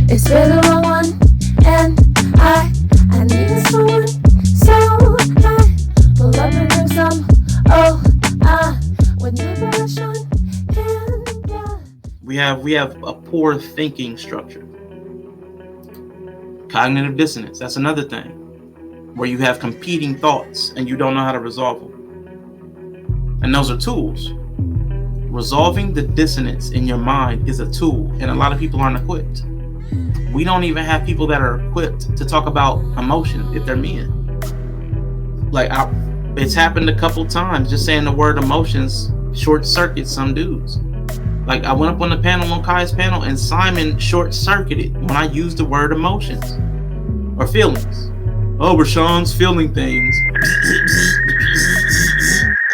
It's been the wrong one, and I need someone, so I pull up and bring some. Oh, with my brush on, and we have a poor thinking structure. Cognitive dissonance, that's another thing, where you have competing thoughts and you don't know how to resolve them. And those are tools. Resolving the dissonance in your mind is a tool, and a lot of people aren't equipped. We don't even have people that are equipped to talk about emotion if they're men. Like, it's happened a couple times, just saying the word emotions short circuits some dudes. Like, I went up on the panel, on Kai's panel, and Simon short circuited when I used the word emotions or feelings. Oh, Rashawn's feeling things.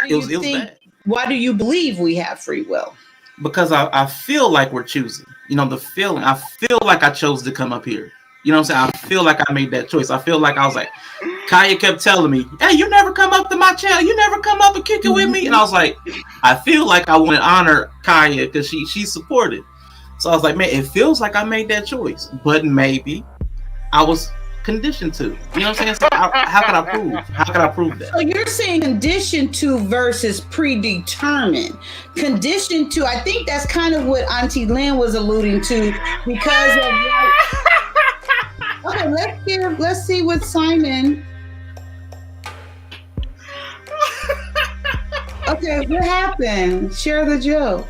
It was bad. Why do you believe we have free will? Because I feel like we're choosing. You know, the feeling. I feel like I chose to come up here. You know what I'm saying? I feel like I made that choice. I feel like I was like, Kaya kept telling me, hey, you never come up to my channel. You never come up and kick it with me. And I was like, I feel like I want to honor Kaya because she supported. So I was like, man, it feels like I made that choice. But maybe I was conditioned to. You know what I'm saying? So how could I prove? How could I prove that? So you're saying conditioned to versus predetermined. Conditioned to, I think that's kind of what Auntie Lynn was alluding to, because of okay, let's see what Simon. Okay, what happened? Share the joke.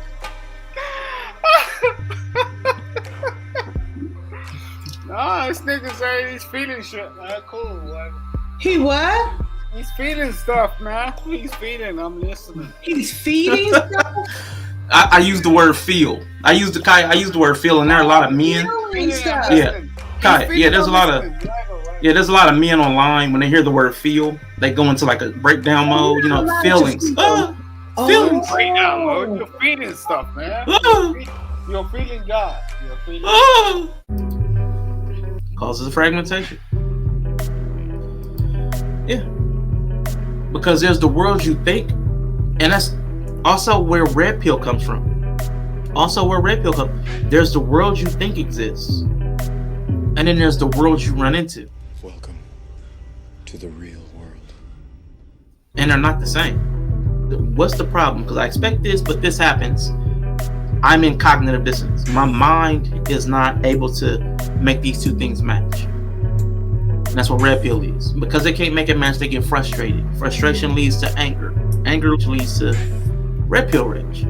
Nah, this nigga say he's feeling shit, man. Cool, whatever. He what? He's feeling stuff, man. He's feeling. I'm listening. He's feeding stuff? I use the word feel. I use the word feel, and there are a lot of men. Yeah. Kai, there's a lot of men online when they hear the word feel, they go into like a breakdown mode, you know, feelings. Feelings. Breakdown mode. You're feeling stuff, man. You're feeling God. You're feeling Causes a fragmentation. Yeah. Because there's the world you think, and that's also where RedPill comes from. There's the world you think exists. And then there's the world you run into. Welcome to the real world. And they're not the same. What's the problem? Because I expect this, but this happens. I'm in cognitive dissonance. My mind is not able to make these two things match. And that's what RedPill is. Because they can't make it match, they get frustrated. Frustration leads to anger. Anger leads to RedPill Rich.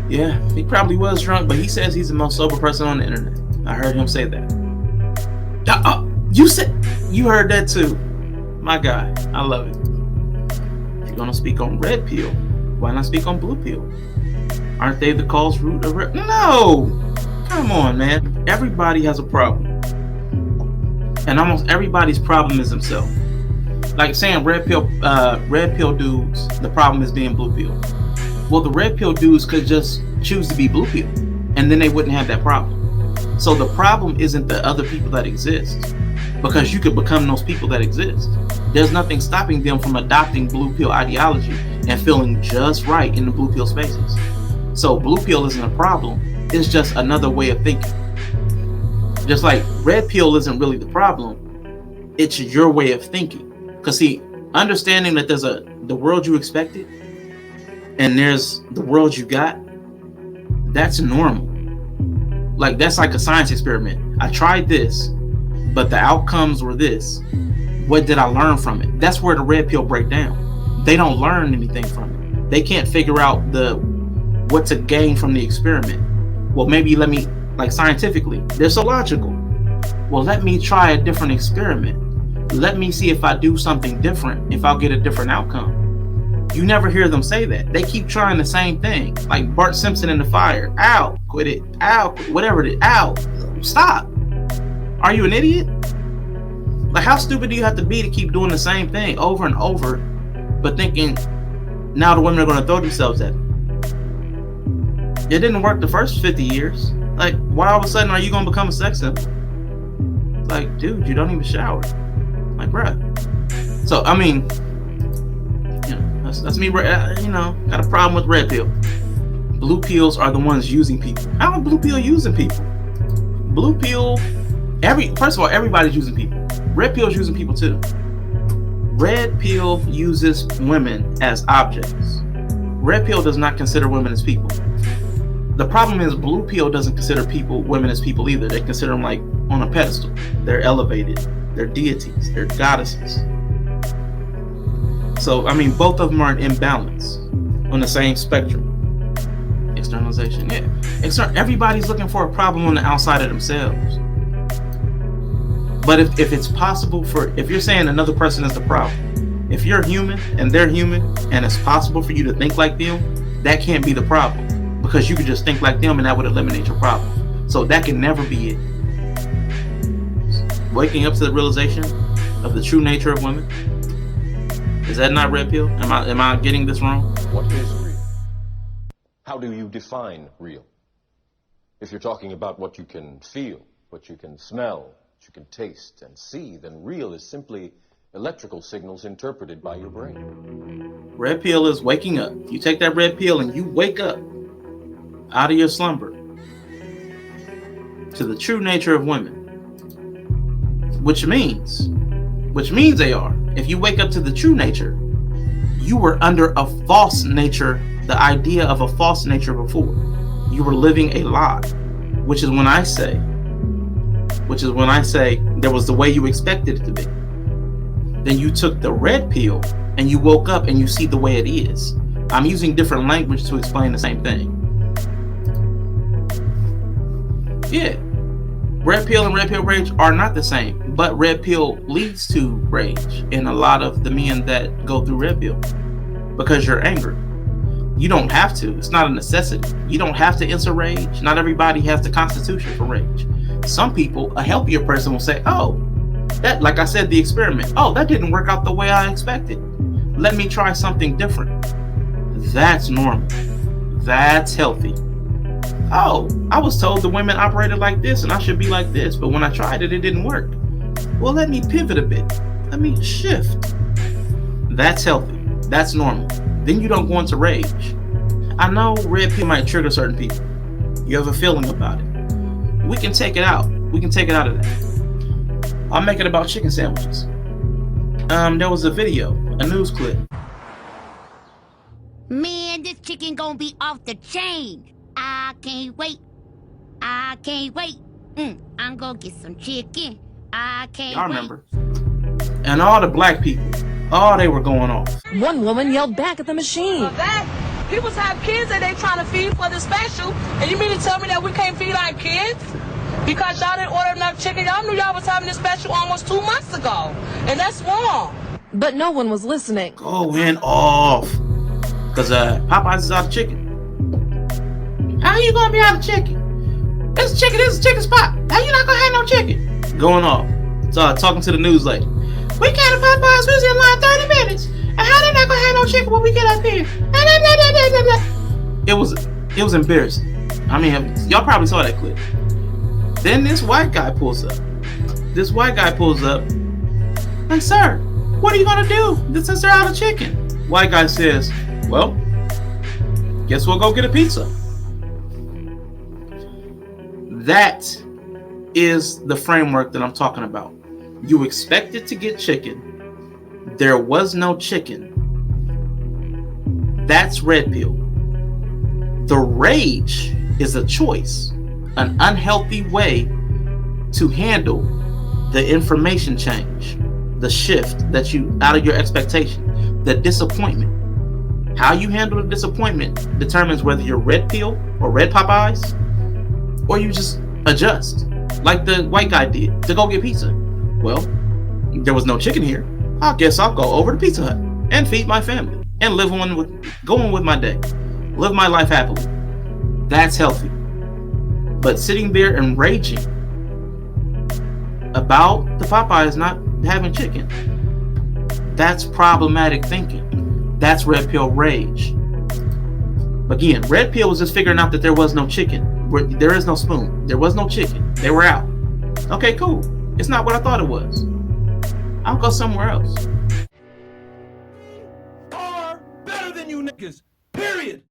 Yeah, he probably was drunk, but he says he's the most sober person on the internet. I heard him say that. You heard that too. My guy, I love it. If you're gonna speak on RedPill, why not speak on Bluepill? Aren't they the cause root of Red? No! Come on, man. Everybody has a problem. And almost everybody's problem is themselves. Like saying red pill dudes, the problem is being blue pill. Well, the red pill dudes could just choose to be blue pill, and then they wouldn't have that problem. So the problem isn't the other people that exist, because you could become those people that exist. There's nothing stopping them from adopting blue pill ideology and feeling just right in the blue pill spaces. So blue pill isn't a problem, it's just another way of thinking. Just like red pill isn't really the problem, it's your way of thinking. Because see, understanding that there's the world you expected and there's the world you got, that's normal. Like that's like a science experiment. I tried this, but the outcomes were this. What did I learn from it? That's where the red pill break down. They don't learn anything from it. They can't figure out what to gain from the experiment. Well, maybe let me, like scientifically, they're so logical. Well, let me try a different experiment. Let me see if I do something different, if I'll get a different outcome. You never hear them say that. They keep trying the same thing. Like Bart Simpson in the fire. Ow, quit it. Ow, whatever it is. Ow, stop. Are you an idiot? Like how stupid do you have to be to keep doing the same thing over and over, but thinking now the women are going to throw themselves at it? It didn't work the first 50 years. Like, why all of a sudden are you going to become a sex symbol? It's like, dude, you don't even shower. Like, bruh. So, I mean, you know, that's me, you know, got a problem with red pill. Blue pills are the ones using people. How are blue pill using people? Blue pill, first of all, everybody's using people. Red pill is using people too. Red pill uses women as objects. Red pill does not consider women as people. The problem is blue pill doesn't consider women as people either. They consider them like on a pedestal. They're elevated. They're deities. They're goddesses. So, I mean, both of them are in imbalance on the same spectrum. Externalization, yeah. Everybody's looking for a problem on the outside of themselves. But if it's possible if you're saying another person is the problem, if you're human and they're human and it's possible for you to think like them, that can't be the problem, because you could just think like them and that would eliminate your problem. So that can never be it. Waking up to the realization of the true nature of women. Is that not red pill? Am I getting this wrong? What is real? How do you define real? If you're talking about what you can feel, what you can smell, what you can taste and see, then real is simply electrical signals interpreted by your brain. Red pill is waking up. You take that red pill and you wake up out of your slumber to the true nature of women. Which means AR, if you wake up to the true nature, you were under a false nature, the idea of a false nature before. You were living a lie, which is when I say there was the way you expected it to be. Then you took the red pill and you woke up and you see the way it is. I'm using different language to explain the same thing. Yeah. Red pill and red pill rage are not the same, but red pill leads to rage in a lot of the men that go through red pill because you're angry. You don't have to. It's not a necessity. You don't have to answer rage. Not everybody has the constitution for rage. Some people, a healthier person will say, oh, that, like I said, the experiment. Oh, that didn't work out the way I expected. Let me try something different. That's normal. That's healthy. Oh, I was told the women operated like this and I should be like this, but when I tried it, it didn't work. Well, let me pivot a bit. Let me shift. That's healthy. That's normal. Then you don't go into rage. I know red pill might trigger certain people. You have a feeling about it. We can take it out. We can take it out of that. I'll make it about chicken sandwiches. There was a video, a news clip. Man, this chicken gonna be off the chain. I can't wait. I can't wait. I'm gonna get some chicken. I can't Y'all wait. remember. And all the black people, they were going off. One woman yelled back at the machine. That people have kids that they trying to feed for the special, and you mean to tell me that we can't feed our kids because y'all didn't order enough chicken? Y'all knew y'all was having this special almost 2 months ago, and that's wrong. But no one was listening. Going off because Popeyes is out of chicken. How you gonna be out of chicken? This is a chicken spot. How you not gonna have no chicken? Going off. Talking to the news lady. We came to Popeyes, we was in line 30 minutes. And how they not gonna have no chicken when we get up here? It was embarrassing. I mean, y'all probably saw that clip. Then this white guy pulls up. Like, sir, what are you gonna do since they're out of chicken? White guy says, well, guess we'll go get a pizza. That is the framework that I'm talking about. You expected to get chicken. There was no chicken. That's red pill. The rage is a choice, an unhealthy way to handle the information change, the shift that you out of your expectation, the disappointment. How you handle the disappointment determines whether you're red pill or red Popeyes, or you just adjust, like the white guy did to go get pizza. Well, there was no chicken here. I guess I'll go over to Pizza Hut and feed my family and go on with my day, live my life happily. That's healthy. But sitting there and raging about the Popeyes not having chicken, that's problematic thinking. That's red pill rage. Again, red pill was just figuring out that there was no chicken. There is no spoon. There was no chicken. They were out. Okay, cool. It's not what I thought it was. I'll go somewhere else. Are better than you niggas. Period.